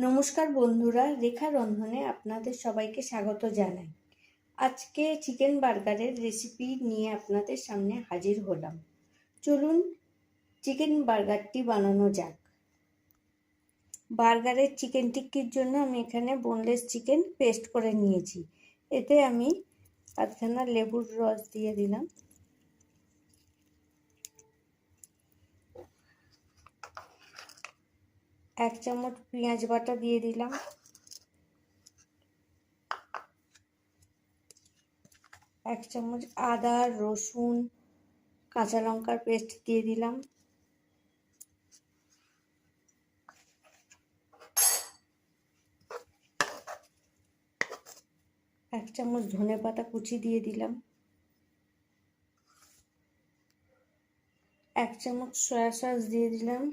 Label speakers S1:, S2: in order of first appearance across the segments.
S1: নমস্কার বন্ধুরা, রেখা রন্ধনে আপনাদের সবাইকে স্বাগত জানাই। আজকে চিকেন বার্গারের রেসিপি নিয়ে আপনাদের সামনে হাজির হলাম। চলুন চিকেন বার্গারটি বানানো যাক। বার্গারের চিকেন টিক্কির জন্য আমি এখানে বোনলেস চিকেন পেস্ট করে নিয়েছি। এতে আমি আধখানা লেবুর রস দিয়ে দিলাম, এক চামচ পেঁয়াজ বাটা দিয়ে দিলাম, এক চামচ আদা রসুন কাঁচা লঙ্কার পেস্ট দিয়ে দিলাম, এক চামচ ধনেপাতা কুচি দিয়ে দিলাম, এক চামচ সয়া সস দিয়ে দিলাম,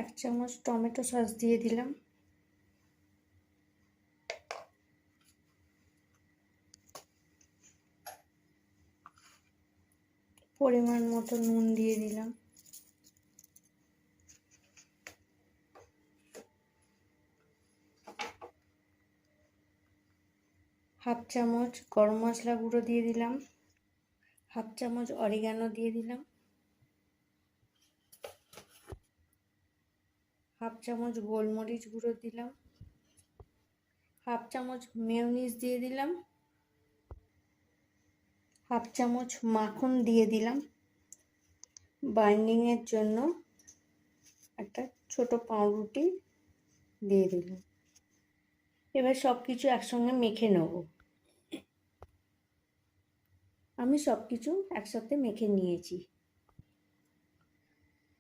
S1: এক চামচ টমেটো সস দিয়ে দিলাম, পরিমাণ মতো নুন দিয়ে দিলাম, হাফ চামচ গরম মশলা গুঁড়ো দিয়ে দিলাম, হাফ চামচ অরিগানো দিয়ে দিলাম, হাফ চামচ গোলমরিচ গুঁড়ো দিলাম, হাফ চামচ মেয়োনিজ দিয়ে দিলাম, হাফ চামচ মাখন দিয়ে দিলাম। বাইন্ডিংয়ের জন্য একটা ছোট পাউরুটি দিয়ে দিলাম। এবার সব কিছু একসঙ্গে মেখে নেব। আমি সব কিছু একসাথে মেখে নিয়েছি।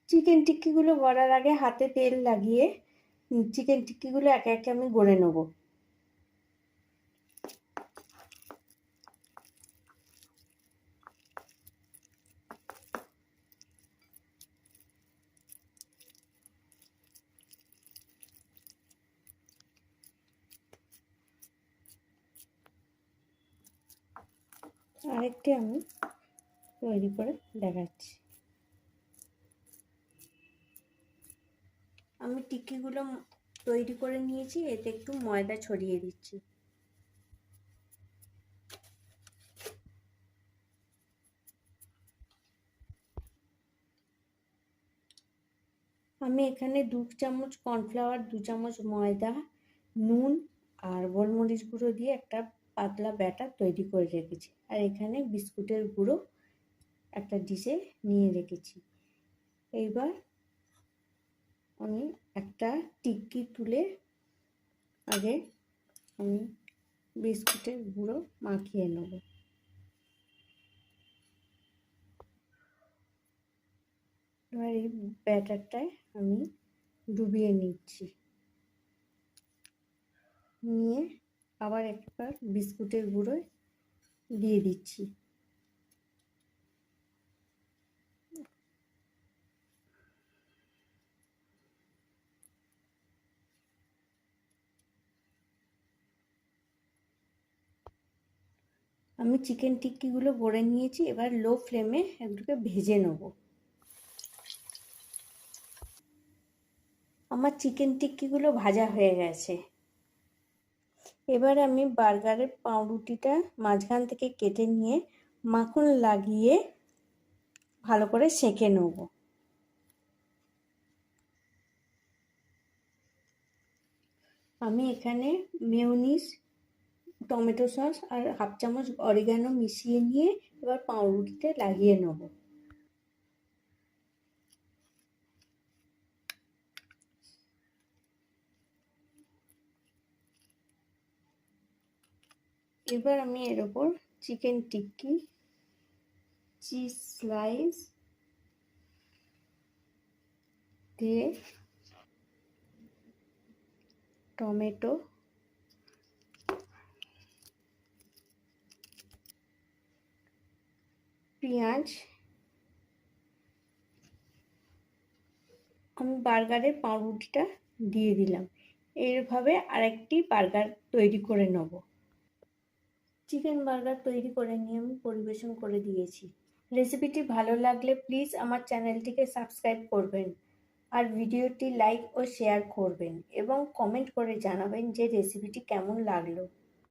S1: চিকেন টিক্কিগুলো গড়ার আগে হাতে তেল লাগিয়ে চিকেন টিক্কিগুলো একে একে আমি গড়ে নেব। আরেকটি আমি তৈরি করে দেখাচ্ছি। আমি টিক্কিগুলো তৈরি করে নিয়েছি, এতে একটু ময়দা ছড়িয়ে দিচ্ছি। আমি এখানে 2 চামচ কর্নফ্লাওয়ার, 2 চামচ ময়দা, নুন আর গোলমরিচ গুঁড়ো দিয়ে একটা পাতলা ব্যাটার তৈরি করে রেখেছি। আর এখানে বিস্কুটের গুঁড়ো একটা ডিশে নিয়ে রেখেছি। এইবার আমি একটা টিক্কি তুলে আগে আমি বিস্কুটের গুঁড়ো মাখিয়ে নেব। এবার এই ব্যাটারটায় আমি ডুবিয়ে নিচ্ছি, নিয়ে আবার একবার বিস্কুটের গুঁড়ো দিয়ে দিচ্ছি। আমি চিকেন টিক্কিগুলো গড়ে নিয়েছি। এবার লো ফ্লেমে এগুলোকে ভেজে নেব। আমার চিকেন টিক্কিগুলো ভাজা হয়ে গেছে। এবার আমি বার্গারের পাউরুটিটা মাঝখান থেকে কেটে নিয়ে মাখন লাগিয়ে ভালো করে সেঁকে নেব। আমি এখানে মেয়োনিজ, টমেটো সস আর হাফ চামচ অরিগানো মিশিয়ে নিয়ে এবার পাউরুটিতে লাগিয়ে নেব। এবার আমি এর ওপর চিকেন টিক্কি, চিজ স্লাইস দিয়ে টমেটো, পেঁয়াজ, আমি বার্গারের পাউরুটিটা দিয়ে দিলাম। এইভাবে আরেকটি বার্গার তৈরি করে নেব। চিকেন বার্গার তৈরি করে নিয়ে আমি পরিবেশন করে দিয়েছি। রেসিপিটি ভালো লাগলে প্লিজ আমার চ্যানেলটিকে সাবস্ক্রাইব করবেন আর ভিডিওটি লাইক ও শেয়ার করবেন এবং কমেন্ট করে জানাবেন যে রেসিপিটি কেমন লাগলো।